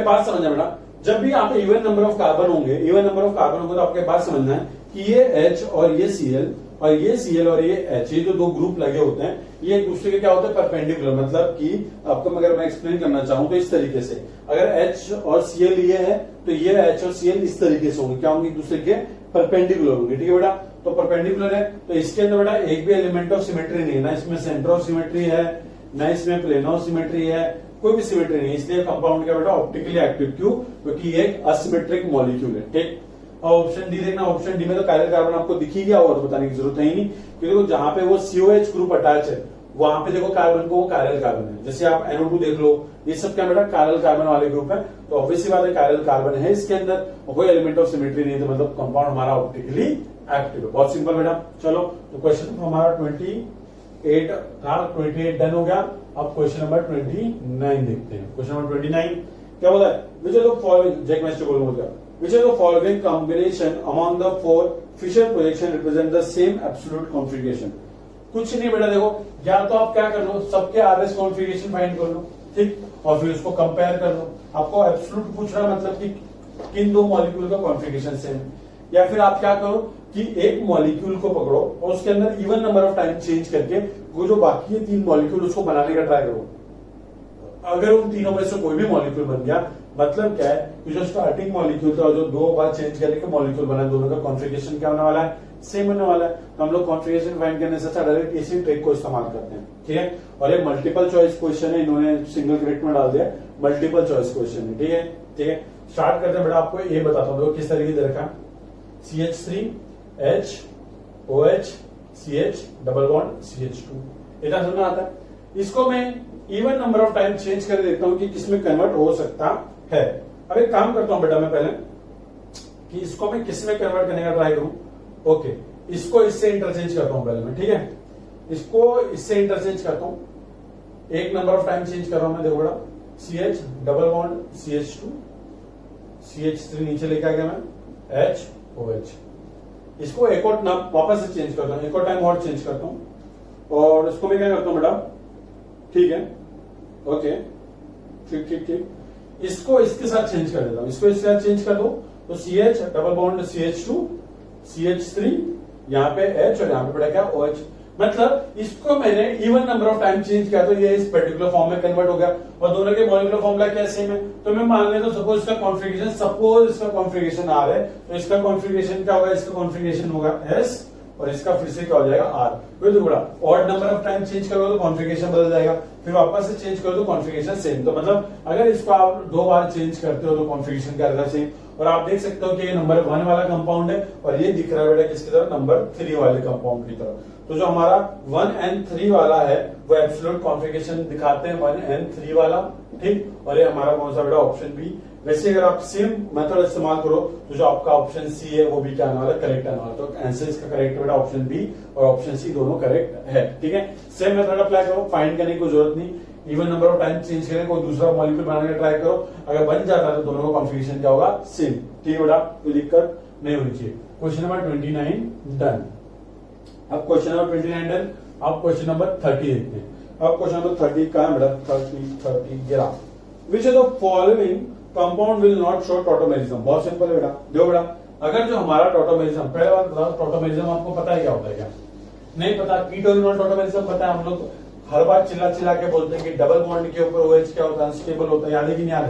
बात समझना बेटा, जब भी आप इवन नंबर ऑफ कार्बन होंगे, इवन नंबर ऑफ कार्बन होंगे, तो आपके बात समझना है कि ये H और ये Cl और ये Cl और ये H, ये जो 2 ग्रुप लगे होते हैं, ये एक दूसरे के क्या होते हैं, परपेंडिकुलर। मतलब कि आपको अगर मैं एक्सप्लेन करना चाहूं तो इस तरीके से, अगर H और Cl ये है, तो ये H और Cl इस तरीके से होंगे, क्या होंगे, एक दूसरे के परपेंडिकुलर होंगे, ठीक है बेटा। तो परपेंडिकुलर है, तो इसके अंदर बेटा एक भी एलिमेंट ऑफ सिमेट्री नहीं है, ना इसमें सेंटर ऑफ सिमेट्री है, ना इसमें प्लेन ऑफ सिमेट्री है, कोई भी सिमेट्री नहीं, इसलिए कंपाउंड क्या बेटा ऑप्टिकली एक्टिव। क्यों, क्योंकि ये एक असिमेट्रिक मॉलिक्यूल है, ठीक। और ऑप्शन डी देखना, ऑप्शन डी में तो कायरल कार्बन आपको दिख ही गया होगा, तो बताने की जरूरत है ही नहीं, क्योंकि जहां पे वो COH ग्रुप अटैच है वहां पे देखो कार्बन को वो कायरल कार्बन है। जैसे आप NO2 देख लो, ये सब क्या बेटा कायरल कार्बन वाले ग्रुप है, तो ऑब्वियसली बात है कायरल कार्बन है इसके अंदर, और कोई एलिमेंट ऑफ सिमेट्री नहीं है, तो मतलब कंपाउंड हमारा ऑप्टिकली एक्टिव है। बहुत सिंपल बेटा। चलो, तो क्वेश्चन हमारा 28 था, 28 डन हो गया। अब क्वेश्चन नंबर 29 देखते हैं। क्वेश्चन नंबर 29 क्या बोला है, which are the following, jack master बोलूंगा, which of the following combination among the 4 Fisher projection represent the same absolute configuration। कुछ नहीं बेटा, देखो या तो आप क्या कर लो, सबके RS कॉन्फ़िगरेशन फाइंड कर लो, ठीक, और फिर उसको कंपेयर कर लो। आपको एब्सोल्यूट पूछ रहा है, मतलब कि किन 2 मॉलिक्यूल का कॉन्फ़िगरेशन सेम है, या फिर आप क्या करो कि एक मॉलिक्यूल को पकड़ो और उसके अंदर even number of time change करके वो जो बाकी है 3 मॉलिक्यूल उसको बनाने का ट्राई करो। अगर उन तीनों में से कोई भी मॉलिक्यूल बन गया, मतलब क्या है कि जो स्टार्टिंग मॉलिक्यूल था, जो 2 बार चेंज करके मॉलिक्यूल बना, दोनों का कॉन्फ़िगरेशन क्या होने वाला है, सेम होने वाला है। तो हम लोग कॉन्फ़िगरेशन फाइंड करने से अच्छा डायरेक्ट इसी ट्रिक को इस्तेमाल करते हैं, ठीक है। और ये मल्टीपल चॉइस क्वेश्चन है, इन्होंने सिंगल करेक्ट में डाल दिया, मल्टीपल चॉइस क्वेश्चन है, ठीक है, ठीक है। स्टार्ट करते हैं बेटा, आपको ये बताता हूँ किस तरीके से रखा, CH3 H OH CH double bond CH2, इतना समझ में आता है। इसको मैं even number of time change कर देखता हूं कि किसमें कन्वर्ट हो सकता है। अब एक काम करता हूं बेटा मैं पहले कि इसको मैं किसमें कन्वर्ट करने का ट्राई करूं। ओके, इसको इससे इंटरचेंज करता हूं पहले मैं, ठीक है, इसको इससे इंटरचेंज करता हूं, एक नंबर ऑफ टाइम चेंज कर रहा हूं मैं। देखो बेटा, CH double bond CH2 CH3 नीचे लेके आ गया मैं, H OH, इसको एक और नाम वापस से चेंज करता हूं, एक और टाइम और चेंज करता हूं, और इसको मैं क्या करता हूं बेटा, ठीक है, ओके, ठीक ठीक ठीक, इसको इसके साथ चेंज कर देता हूं, इसको इसके साथ चेंज कर दो, तो CH double bond CH2 CH3, यहाँ पे एच और यहाँ पे पड़ा क्या OH। मतलब इसको मैंने even number of time change किया तो ये इस पर्टिकुलर फॉर्म में कन्वर्ट हो गया और दोनों के मॉलिक्यूलर फॉर्मूला क्या सेम है। तो मैं मान लेता हूं सपोज इसका कॉन्फ़िगरेशन R है तो इसका कॉन्फ़िगरेशन क्या होगा, इसका कॉन्फ़िगरेशन होगा S और इसका फिर से क्या हो जाएगा R। कोई तो बड़ा odd number of time change करोगे तो कॉन्फ़िगरेशन बदल जाएगा, फिर वापस से चेंज करो तो कॉन्फ़िगरेशन सेम। तो मतलब अगर इसको आप 2 बार चेंज करते हो तो कॉन्फ़िगरेशन क्या रहेगा सेम। और आप देख सकते हो कि ये नंबर 1 वाला कंपाउंड है और ये दिख रहा है बेटा किसकी तरफ, नंबर 3 वाले कंपाउंड की तरफ। तो जो हमारा 1 and 3 वाला है वो एब्सोल्यूट कॉन्फ़िगरेशन दिखाते हैं 1 and 3 वाला, ठीक। और ये हमारा कौन सा बेटा, ऑप्शन बी। वैसे अगर आप सेम मेथड इस्तेमाल करो तो जो आपका ऑप्शन सी है वो भी क्या आने वाला, करेक्ट आने वाला। तो आंसर इसका करेक्ट बेटा ऑप्शन बी और ऑप्शन सी दोनों करेक्ट है, ठीक है। सेम मेथड अप्लाई करो, फाइंड करने की कोई जरूरत नहीं, even number of time change करें, कोई दूसरा मॉलिक्यूल बनाने का ट्राई करो, अगर बन जाता है तो दोनों का कॉन्फ़िगरेशन क्या होगा, सेम, ठीक है बेटा, कोई दिक्कत नहीं होनी चाहिए। Question number 29 done. अब क्वेश्चन नंबर 29 डन, अब क्वेश्चन नंबर 30 देखते हैं। अब क्वेश्चन नंबर 30 कहां है बेटा, 30 गिरा। विच of the following compound will not show tautomerism. बहुत सिंपल है बेटा, देखो बेटा, अगर जो हमारा टॉटोमेरिज्म, पहले बात बताओ टॉटोमेरिज्म आपको पता है क्या होता है, क्या नहीं पता। कीटोन टॉटोमेरिज्म पता है, हम लोग हर बार चिल्ला के बोलते हैं कि डबल बॉन्ड के ऊपर OH क्या होता है, अनस्टेबल होता है, याद है कि नहीं याद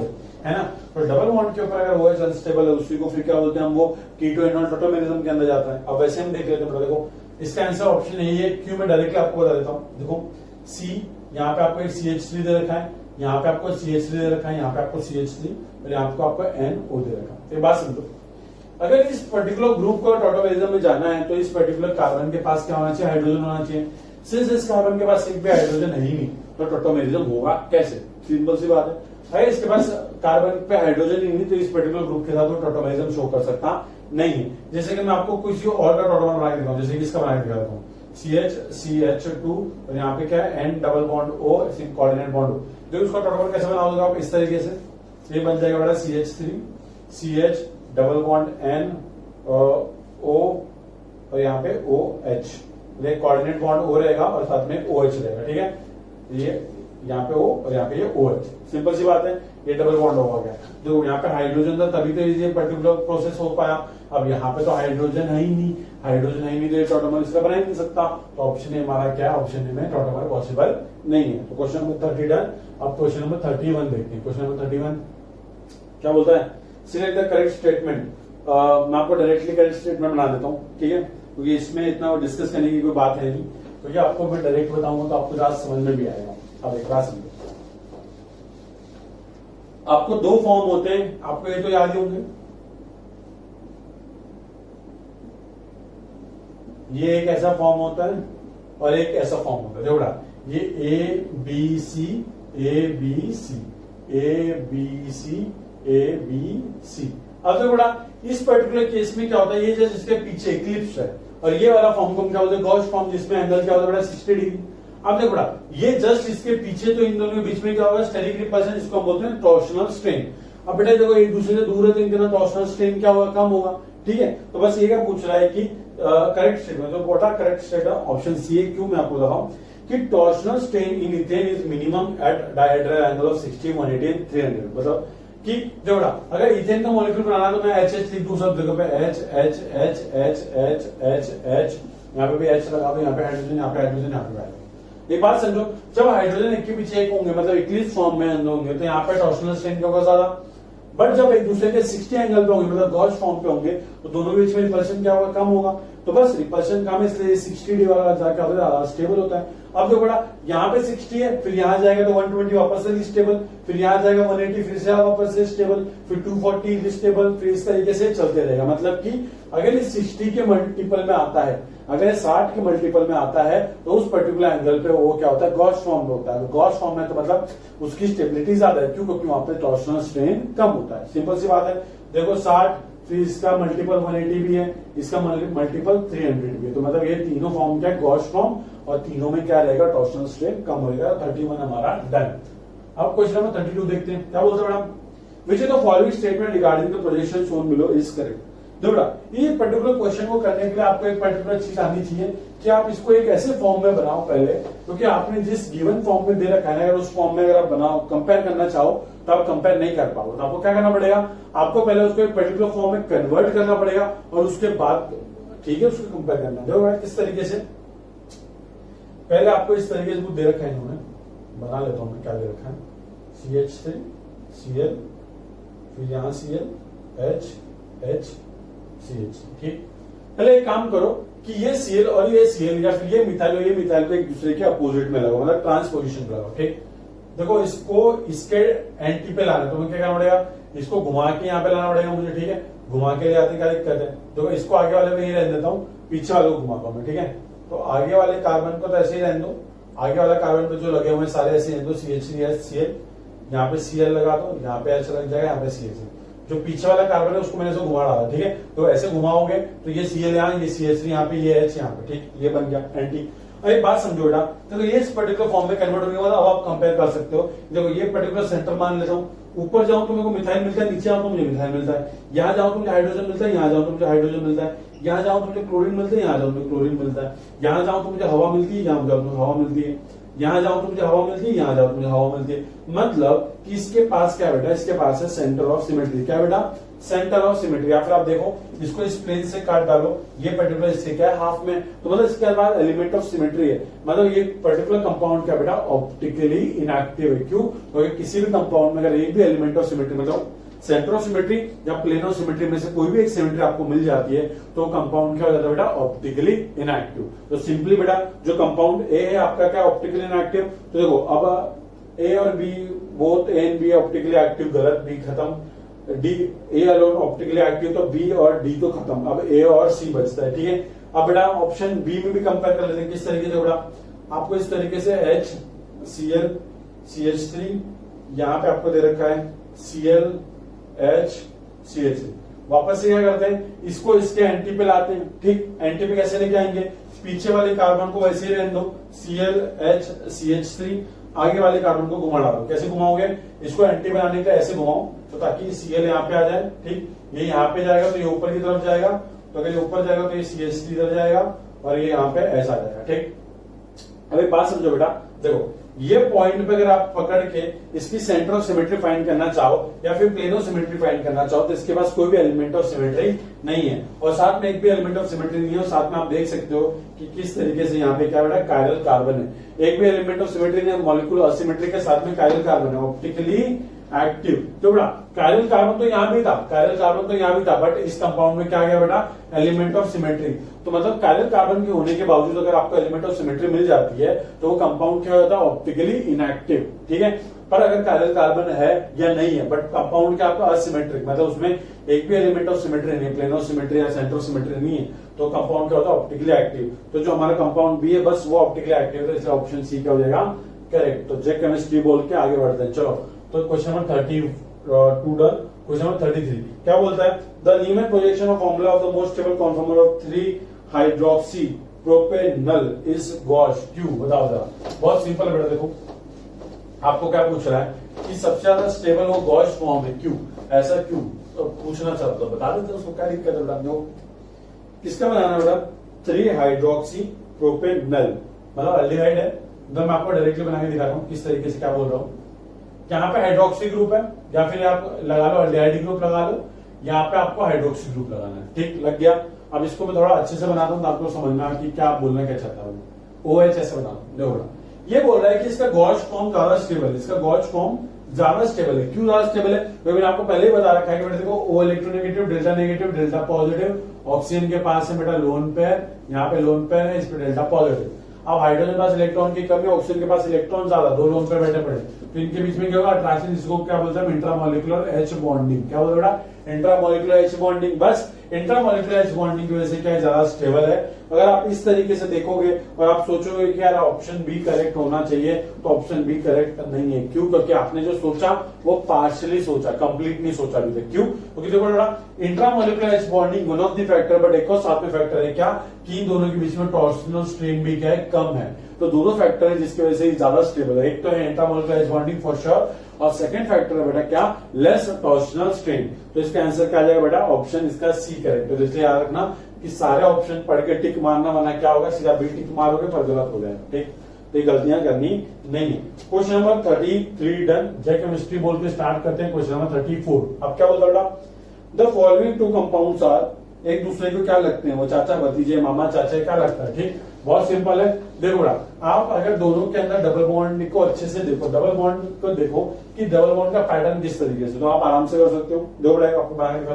है ना। तो डबल बॉन्ड के ऊपर अगर OH अनस्टेबल है उसी को फिर क्या बोलते हैं हम, वो कीटोन टॉटोमेरिज्म के अंदर जाता है। अब वैसे हम देख लेते हैं, देखो इसका आंसर ऑप्शन यही है। क्यों, मैं डायरेक्टली आपको बता देता हूँ। देखो सी, यहाँ पे आपको एक CH3 दे रखा है, यहाँ पे आपको CH3 दे रखा है, यहाँ पे आपको CH3 और यहाँ पे आपको NO दे रखा है। तो ये बात समझो, अगर इस पर्टिकुलर ग्रुप को टॉटोमेरिज्म में जाना है तो इस पर्टिकुलर कार्बन के पास क्या होना चाहिए, हाइड्रोजन होना चाहिए। सिंस इस कार्बन के पास एक भी हाइड्रोजन है ही नहीं तो टॉटोमेरिज्म होगा कैसे, सिंपल सी बात है। अगर इसके पास कार्बन पे हाइड्रोजन ही नहीं तो इस पर्टिकुलर ग्रुप के साथ वो टॉटोमेरिज्म शो कर सकता नहीं है। जैसे कि मैं आपको किसी और का टॉटोमर बना के दिखाऊं, जैसे कि इसका बना के दिखाता हूँ, CH2 और यहाँ पे क्या है N double bond O coordinate bond O। जो उसका टॉटोमर कैसे बनाओगे आप, इस तरीके से ये बन जाएगा बेटा CH3 CH double bond N O और यहाँ पे OH, ये कोऑर्डिनेट बॉन्ड O रहेगा और साथ में OH रहेगा, ठीक है। ये यहाँ पे O और यहाँ पे ये OH, सिंपल सी बात है। ये डबल बॉन्ड हो गया, जो यहाँ पे हाइड्रोजन था तभी तो ये पर्टिकुलर प्रोसेस हो पाया। अब यहाँ पे तो हाइड्रोजन है ही नहीं, हाइड्रोजन है ही नहीं तो ये टॉटोमर इसका बना ही नहीं सकता। तो ऑप्शन ए हमारा क्या है, ऑप्शन ए में टॉटोमर पॉसिबल नहीं है। तो क्वेश्चन नंबर 30 डन। अब क्वेश्चन नंबर 31 देखते हैं। क्वेश्चन नंबर 31 क्या बोलता है, सिलेक्ट द करेक्ट स्टेटमेंट। मैं आपको डायरेक्टली करेक्ट स्टेटमेंट बना देता हूँ, ठीक है, क्योंकि इसमें इतना डिस्कस करने की कोई बात है नहीं। तो ये आपको मैं डायरेक्ट बताऊंगा तो आपको ज्यादा समझ में भी आएगा। अब एक बात समझो, आपको 2 फॉर्म होते हैं, आपको ये तो याद ही होंगे, ये एक ऐसा फॉर्म होता है और एक ऐसा फॉर्म होता है। देखो बेटा, ये ABC ABC ABC ABC। अब देखो बेटा, इस पर्टिकुलर केस में क्या होता है, ये जस्ट इसके पीछे इक्लिप्स है और ये वाला फॉर्म को क्या बोलते हैं, गॉस फॉर्म, जिसमें एंगल क्या होता है बेटा 60 डिग्री। अब देखो बेटा, ये जस्ट इसके पीछे, तो इन दोनों के बीच में क्या होगा, स्टेरिक रिपल्शन, इसको हम बोलते हैं टॉर्शनल स्ट्रेन। अब बेटा देखो, एक दूसरे से दूर है तो इनके अंदर टॉर्शनल स्ट्रेन क्या होगा, कम होगा, ठीक है। तो बस ये क्या पूछ रहा है कि करेक्ट स्टेटमेंट, तो what are correct statement, option C है। क्यों, मैं आपको बताऊं कि torsional strain in ethane is minimum at dihedral angle of 60, 180 and 300। मतलब कि जो बेटा, अगर इथेन का मॉलिक्यूल बनाना तो मैं HH लिख दूं सब जगह पे, H H H H H H H, यहाँ पे भी H लगा दो, यहाँ पे हाइड्रोजन, यहाँ पे हाइड्रोजन, यहाँ पे। एक बात समझो, जब हाइड्रोजन एक के पीछे एक होंगे, मतलब इक्लिप्स फॉर्म में अंदर होंगे, तो यहाँ पे टॉर्शनल स्ट्रेन क्या होगा, ज्यादा। बट जब एक दूसरे के 60 एंगल पे होंगे, मतलब गॉस फॉर्म पे होंगे, तो दोनों के बीच में रिपल्शन क्या होगा, कम होगा। तो बस रिपल्शन कम, इसलिए 60 डिग्री वाला जाके ज्यादा स्टेबल होता है। अब देखो बड़ा, यहाँ पे 60 है, फिर यहाँ जाएगा तो 120 वापस से स्टेबल, फिर यहाँ जाएगा 180, फिर से वापस से स्टेबल, फिर 240 स्टेबल, फिर इस तरीके से चलते रहेगा। मतलब कि अगर ये 60 के मल्टीपल में आता है, अगर ये 60 के मल्टीपल में आता है तो उस पर्टिकुलर एंगल पे वो क्या होता है, गॉस फॉर्म में होता है। गॉस फॉर्म में तो मतलब उसकी स्टेबिलिटी ज्यादा है, क्यों, क्योंकि वहां पे टॉर्शनल स्ट्रेन कम होता है। सिंपल सी बात है। देखो 60, फिर इसका मल्टीपल 180 भी है, इसका मल्टीपल 300 भी है। तो मतलब ये तीनों फॉर्म क्या है, गॉस फॉर्म, और तीनों में क्या रहेगा, टॉर्शनल स्ट्रेन कम होगा। 31 हमारा डन। अब क्वेश्चन नंबर 32 देखते हैं, क्या बोलते हैं madam, which is the following statement regarding the projection shown below is correct. देखो ये पर्टिकुलर क्वेश्चन को करने के लिए आपको एक पर्टिकुलर चीज आनी चाहिए कि आप इसको एक ऐसे फॉर्म में बनाओ पहले, क्योंकि आपने जिस गिवन फॉर्म में दे रखा है, अगर उस फॉर्म में अगर आप बनाओ, कंपेयर करना चाहो तो आप कंपेयर नहीं कर पाओगे। तो आपको क्या करना पड़ेगा, आपको पहले उसको एक पर्टिकुलर फॉर्म में कन्वर्ट करना पड़ेगा और उसके बाद ठीक है, उसको कंपेयर करना। देखो भाई किस तरीके से, पहले आपको इस तरीके से कुछ दे रखा है इन्होंने, बना लेता हूं मैं क्या दे रखा है, CH3 Cl, फिर यहाँ Cl H H CH, ठीक। पहले एक काम करो कि ये Cl और ये Cl या फिर ये मिथाइल और ये मिथाइल को एक दूसरे के अपोजिट में लगाओ, मतलब ट्रांसपोजिशन पे लगाओ, ठीक। देखो इसको इसके एंटी पे लाना है, तो मुझे क्या करना पड़ेगा, इसको घुमा के यहाँ पे लाना पड़ेगा मुझे, ठीक है। घुमा के ले आते क्या दिक्कत है, देखो इसको आगे वाले में ही रहने देता हूँ, पीछे वाले को घुमाता हूँ मैं, ठीक है। तो आगे वाले कार्बन को तो ऐसे ही रहने दो, आगे वाला कार्बन पे जो लगे हुए सारे ऐसे रहने दो, CH3Cl, यहाँ पे Cl लगा दो, यहाँ पे H लग जाएगा, यहाँ पे CH, जो पीछे वाला कार्बन है उसको मैंने ऐसे घुमा डाला, ठीक है। तो ऐसे घुमाओगे तो ये Cl यहाँ, ये CH3 यहाँ पे, ये H यहाँ पे, ठीक, ये बन गया एंटी। अब एक बात समझो बेटा, देखो ये इस पर्टिकुलर फॉर्म में कन्वर्ट होने के बाद अब आप कंपेयर कर सकते हो। देखो ये पर्टिकुलर सेंटर मान लेता हूँ, ऊपर जाऊं तो मेरे को मिथाइल मिलता है, नीचे आऊं तो मुझे मिथाइल मिलता है, यहाँ जाऊं तो मुझे हाइड्रोजन मिलता है, यहाँ जाऊं तो मुझे हाइड्रोजन मिलता है, यहाँ जाऊं तो मुझे क्लोरीन मिलता है, यहाँ जाऊं तो क्लोरीन मिलता है, यहाँ जाऊं तो मुझे हवा मिलती है, यहाँ जाऊं तो हवा मिलती है, यहाँ जाऊं तो मुझे हवा मिलती है, यहाँ जाऊं तो मुझे हवा मिलती है। मतलब कि इसके पास क्या बेटा, इसके पास है सेंटर ऑफ सिमेट्री, क्या बेटा, सेंटर ऑफ सिमेट्री। या फिर आप देखो इसको इस प्लेन से काट डालो, ये पर्टिकुलर इससे क्या है, हाफ में, तो मतलब इसके बाद एलिमेंट ऑफ सिमेट्री है, मतलब ये पर्टिकुलर कंपाउंड क्या बेटा, ऑप्टिकली इनएक्टिव है। क्यों, क्योंकि किसी भी कंपाउंड में अगर एक भी एलिमेंट ऑफ सिमेट्री, मतलब सेंटर ऑफ सिमेट्री या प्लेन ऑफ सिमेट्री में से कोई भी एक सिमेट्री आपको मिल जाती है तो कंपाउंड क्या हो जाता है बेटा, ऑप्टिकली इनएक्टिव। तो सिंपली बेटा जो कंपाउंड ए है आपका क्या, ऑप्टिकली इनएक्टिव। तो देखो अब ए और B, both A and B optically active, गलत, बी खत्म, D, A alone optically active, तो बी और डी तो खत्म, अब ए और सी बचता है, ठीक है। अब बेटा ऑप्शन बी में भी कंपेयर कर लेते हैं, किस तरीके से बेटा, आपको इस तरीके से H Cl CH3, यहाँ पे आपको दे रखा है Cl H CH3, वापस से क्या करते हैं, इसको इसके एंटी पे लाते हैं, ठीक। एंटी पे कैसे लेके आएंगे, पीछे वाले कार्बन को वैसे ही रहने दो, Cl H CH3, आगे वाले कार्बन को घुमा डालो। कैसे घुमाओगे, इसको एंटी बनाने के लिए ऐसे घुमाओ तो ताकि Cl यहाँ पे आ जाए, ठीक। ये यहाँ पे जाएगा तो ये ऊपर की तरफ जाएगा, तो अगर ये ऊपर जाएगा तो ये CH3 इधर जाएगा और ये यहाँ पे ऐसा आ जाएगा, ठीक। अब एक बात समझो बेटा, देखो ये पॉइंट पे अगर आप पकड़ के इसकी सेंटर ऑफ सिमेट्री फाइंड करना चाहो या फिर प्लेन ऑफ सिमेट्री फाइंड करना चाहो तो इसके पास कोई भी एलिमेंट ऑफ सिमेट्री नहीं है, और साथ में एक भी एलिमेंट ऑफ सिमेट्री नहीं है, और साथ में आप देख सकते हो कि किस तरीके से यहाँ पे क्या बेटा, कायरल कार्बन है। एक भी एलिमेंट ऑफ सिमेट्री नहीं है, मॉलिक्यूल असिमेट्री के साथ में कायरल कार्बन है, ऑप्टिकली एक्टिव। तो बेटा कायरल कार्बन तो यहाँ भी था, कायरल कार्बन तो यहाँ भी था, बट इस कंपाउंड में क्या गया बेटा, एलिमेंट ऑफ सिमेट्री। तो मतलब कायरल कार्बन के होने के बावजूद अगर आपको एलिमेंट ऑफ सिमेट्री मिल जाती है तो वो कंपाउंड क्या होता है, ऑप्टिकली इनएक्टिव, ठीक है। पर अगर कायरल कार्बन है या नहीं है, बट कंपाउंड क्या आपका असिमेट्रिक, मतलब उसमें एक भी एलिमेंट ऑफ सिमेट्री नहीं है, प्लेन ऑफ सिमेट्री या सेंटर ऑफ सिमेट्री नहीं है, तो कंपाउंड क्या होता है, ऑप्टिकली एक्टिव। तो जो हमारा कंपाउंड बी है बस वो ऑप्टिकली एक्टिव है, इसलिए ऑप्शन सी क्या हो जाएगा, करेक्ट। तो जे केमिस्ट्री बोल के आगे बढ़ते हैं, चलो। तो question number 32 done. Question number 33 क्या बोलता है, the linear projection of formula of the most stable conformer of 3 hydroxy propanal is Gauss, क्यों, बताओ जरा। बहुत सिंपल है बेटा, देखो आपको क्या पूछ रहा है कि सबसे ज्यादा स्टेबल वो गॉस फॉर्म है, क्यों, ऐसा क्यों, तो पूछना चाहता हूं, बता देते उसको क्या दिक्कत है बेटा। जो किसका बनाना बेटा, 3 हाइड्रोक्सी प्रोपेनल, मतलब एल्डिहाइड है। मैं आपको डायरेक्टली बना के दिखा रहा हूँ किस तरीके से क्या बोल रहा हूँ। यहाँ पे हाइड्रोक्सी ग्रुप है, या फिर आप लगा लो एल्डिहाइड ग्रुप लगा लो, यहाँ पे आपको हाइड्रोक्सी ग्रुप लगाना है, ठीक, लग गया। अब इसको मैं थोड़ा अच्छे से बनाता हूँ तो आपको समझना कि क्या बोलना क्या चाहता हूँ। OH ऐसे बना देखो, ये बोल रहा है कि इसका गॉस फॉर्म ज्यादा स्टेबल है, इसका गॉस फॉर्म ज्यादा स्टेबल है। क्यों ज्यादा स्टेबल है, क्योंकि मैंने आपको पहले ही बता रखा है कि बेटा देखो O electronegative, delta negative, delta positive, oxygen के पास है बेटा लोन पेयर, यहाँ पे लोन पेयर है, इस पे डेल्टा पॉजिटिव। अब हाइड्रोजन के पास इलेक्ट्रॉन की कमी, ऑक्सीजन के पास इलेक्ट्रॉन ज्यादा, दो लोन पेयर बैठे पड़े, तो इनके बीच में क्या होगा, अट्रैक्शन, जिसको क्या बोलते हैं, इंट्रामोलिकुलर एच बॉन्डिंग। क्या बोलते हैं बेटा, इंट्रामोलिकुलर एच बॉन्डिंग। बस इंट्रामोलिकुलर एच बॉन्डिंग की वजह से क्या ज्यादा स्टेबल है। अगर आप इस तरीके से देखोगे और आप सोचोगे कि यार ऑप्शन बी करेक्ट होना चाहिए, तो ऑप्शन बी करेक्ट नहीं है। क्यों, क्योंकि आपने जो सोचा वो पार्शियली सोचा, कंप्लीट नहीं सोचा अभी तक। क्यों, क्योंकि देखो बेटा intramolecular H bonding one of the factor, but एक और साथ में फैक्टर है क्या, कि इन दोनों के बीच में टॉर्सनल स्ट्रेन भी क्या है, कम है। तो दोनों फैक्टर है जिसकी वजह से ज्यादा स्टेबल है। एक तो है intramolecular H bonding for sure, और सेकंड फैक्टर है बेटा क्या, लेस टॉर्सनल स्ट्रेन। तो इसका आंसर क्या आ जाएगा बेटा, ऑप्शन इसका सी करेक्ट है। तो इसलिए याद रखना कि सारे ऑप्शन पढ़ के टिक मारना, वरना क्या होगा, सीधा बी टिक मारोगे पर गलत हो जाएगा, ठीक। तो ये गलतियां करनी नहीं है। Question number 33 done. जय केमिस्ट्री बोल के स्टार्ट करते हैं क्वेश्चन नंबर 34। अब क्या बोलता बेटा, द फॉलोइंग 2 कंपाउंड्स आर एक दूसरे को क्या लगते हैं, वो चाचा भतीजे मामा चाचा क्या लगता है, ठीक। बहुत सिंपल है। देखो बेटा, आप अगर दोनों के अंदर डबल बॉन्ड को अच्छे से देखो, डबल बॉन्ड को देखो कि डबल बॉन्ड का पैटर्न किस तरीके से, तो आप आराम से कर सकते हो। देखो बेटा, आपको बनाने का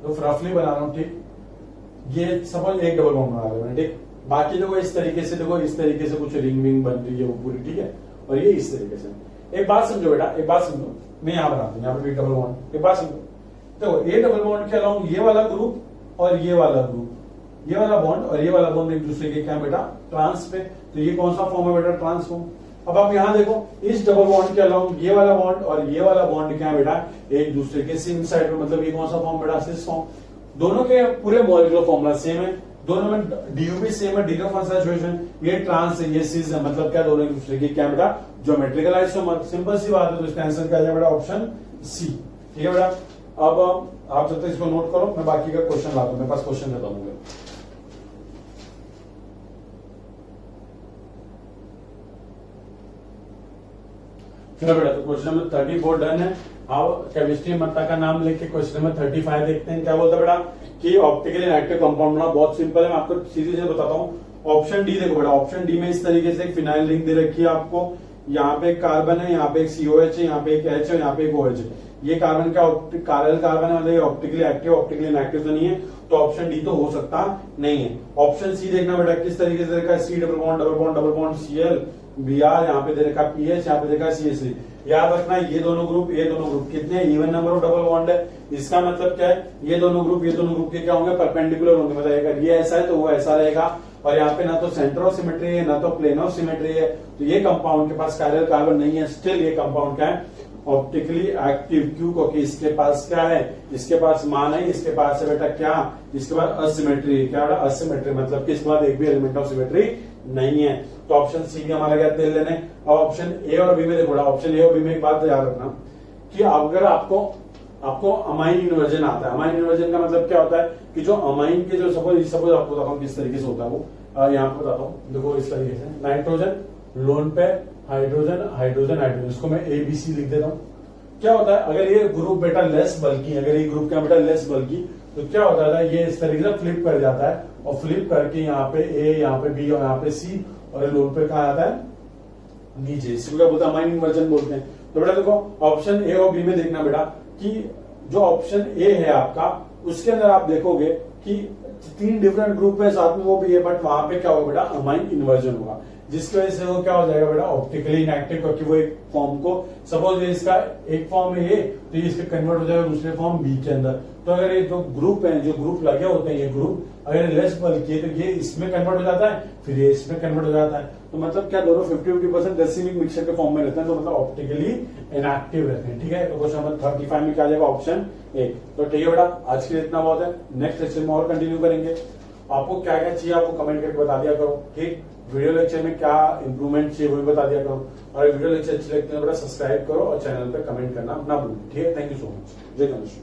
तो रफली बना रहा हूं, ठीक। ये सपोज एक डबल बॉन्ड बना रहे हैं, ठीक। बाकी देखो इस तरीके से, देखो इस तरीके से कुछ रिंग विंग बन रही है वो पूरी, ठीक है। और ये इस तरीके से। एक बात समझो बेटा, एक बात समझो, मैं यहाँ बनाता हूँ, यहाँ पे डबल बॉन्ड, एक बात समझो। देखो ये डबल बॉन्ड के अलावा ये वाला ग्रुप और ये वाला ग्रुप, ये वाला बॉन्ड और ये वाला बॉन्ड एक दूसरे के क्या बेटा, ट्रांस पे। तो ये कौन सा फॉर्म है बेटा, ट्रांस फॉर्म। अब आप यहाँ देखो, इस डबल बॉन्ड के अलावा ये वाला बॉन्ड और ये वाला बॉन्ड क्या है बेटा, एक दूसरे के सेम साइड में, मतलब ये कौन सा फॉर्म बेटा, सिस फॉर्म। दोनों के पूरे मॉलिक्यूलर फॉर्मूला सेम है, दोनों में डीयू भी सेम है, डिग्री ऑफ सैचुरेशन। ये ट्रांस है, ये सिस है, मतलब क्या दोनों एक दूसरे की क्या बेटा, ज्योमेट्रिकल आइसोमर। सिंपल सी बात है, तो इसका आंसर क्या है बेटा, ऑप्शन सी, ठीक है बेटा। अब आप जब तक इसको नोट करो, मैं बाकी का क्वेश्चन लाता हूं, मेरे पास क्वेश्चन देता हूँ। चलो बेटा, तो क्वेश्चन नंबर 34 डन है। अब केमिस्ट्री मत्ता का नाम लेके क्वेश्चन नंबर 35 देखते हैं। क्या बोलता है बेटा कि ऑप्टिकली इनएक्टिव कंपाउंड बनाना बहुत सिंपल है, मैं आपको सीधे से बताता हूँ। ऑप्शन डी देखो बेटा, ऑप्शन डी में इस तरीके से एक फिनाइल रिंग दे रखी है आपको, यहाँ पे एक कार्बन है, यहाँ पे एक COH है, यहाँ पे एक H है, यहाँ पे एक OH है। ये कार्बन का कार्बन है, मतलब ये ऑप्टिकली एक्टिव, ऑप्टिकली इनएक्टिव तो नहीं है, तो ऑप्शन डी तो हो सकता नहीं है। ऑप्शन सी देखना बेटा, किस तरीके से देखा, C double bond double bond double bond Cl Br, यहाँ पे दे रखा PH, यहाँ पे देखा CH3। याद रखना ये दोनों ग्रुप कितने even number of double bond है। इसका मतलब क्या है, ये दोनों ग्रुप के क्या होंगे, परपेंडिकुलर होंगे, मतलब अगर ये ऐसा है तो वो ऐसा रहेगा। और यहाँ पे ना तो सेंटर ऑफ सिमेट्री है, ना तो प्लेन ऑफ सिमेट्री है, तो ये कंपाउंड के पास कायरल कार्बन नहीं है। स्टिल ये कंपाउंड क्या है, ऑप्टिकली एक्टिव। क्यों, क्योंकि इसके पास क्या है, इसके पास मान है, इसके पास है बेटा क्या, इसके पास असिमेट्री। क्या बेटा, असिमेट्री, मतलब कि इसके बाद एक भी एलिमेंट ऑफ सिमेट्री नहीं है। तो ऑप्शन सी भी हमारा क्या तेल लेने। अब ऑप्शन ए और बी में देखो, ऑप्शन ए और बी में एक बात याद रखना कि अगर आपको अमाइन इन्वर्जन आता है, अमाइन इन्वर्जन का मतलब क्या होता है कि जो अमाइन के जो सपोज आपको बताता हूँ किस तरीके से होता है वो, यहाँ पे बताता हूँ। देखो इस तरीके से नाइट्रोजन लोन पे हाइड्रोजन हाइड्रोजन हाइड्रोजन, इसको मैं ABC लिख देता हूँ। क्या होता है, अगर ये ग्रुप बेटा लेस बल्कि, अगर ये ग्रुप क्या बेटा लेस बल्कि, तो क्या होता है, ये इस तरीके से फ्लिप कर जाता है और फ्लिप करके यहाँ पे A, यहाँ पे B और यहाँ पे C, और लोन पे कहा आता है नीचे। इसको क्या बोलते हैं, अमाइन इन्वर्जन बोलते हैं। तो बेटा देखो ऑप्शन ए और बी में देखना बेटा कि जो ऑप्शन ए है आपका, उसके अंदर आप देखोगे कि 3 डिफरेंट ग्रुप है, साथ में वो भी है, बट वहां पे क्या होगा बेटा, अमाइन इन्वर्जन होगा, जिसकी वजह से वो क्या हो जाएगा बेटा, ऑप्टिकली इनएक्टिव। क्योंकि वो एक फॉर्म को, सपोज इसका एक फॉर्म है ये, तो ये इसके कन्वर्ट हो जाएगा दूसरे फॉर्म बी के अंदर। तो अगर ये जो ग्रुप है, जो ग्रुप लगे होते हैं, ये ग्रुप अगर लेस बल्कि तो ये इसमें कन्वर्ट हो जाता है, फिर ये इसमें कन्वर्ट हो जाता है। तो मतलब क्या, दोनों 50-50% रेसिमिक मिक्सचर के फॉर्म में रहते हैं, तो मतलब ऑप्टिकली इनएक्टिव रहते हैं, ठीक है। तो क्वेश्चन नंबर 35 में क्या आ जाएगा, ऑप्शन ए। तो ठीक है बेटा, आज के लिए इतना बहुत है, नेक्स्ट लेक्चर में और कंटिन्यू करेंगे। आपको क्या क्या चाहिए आपको कमेंट करके बता दिया करो, ठीक। वीडियो लेक्चर में क्या इंप्रूवमेंट चाहिए वो भी बता दिया करो, और वीडियो लेक्चर अच्छी लगती है तो बेटा सब्सक्राइब करो और चैनल पे कमेंट करना ना भूलो, ठीक है। थैंक यू सो मच, जय गणेश।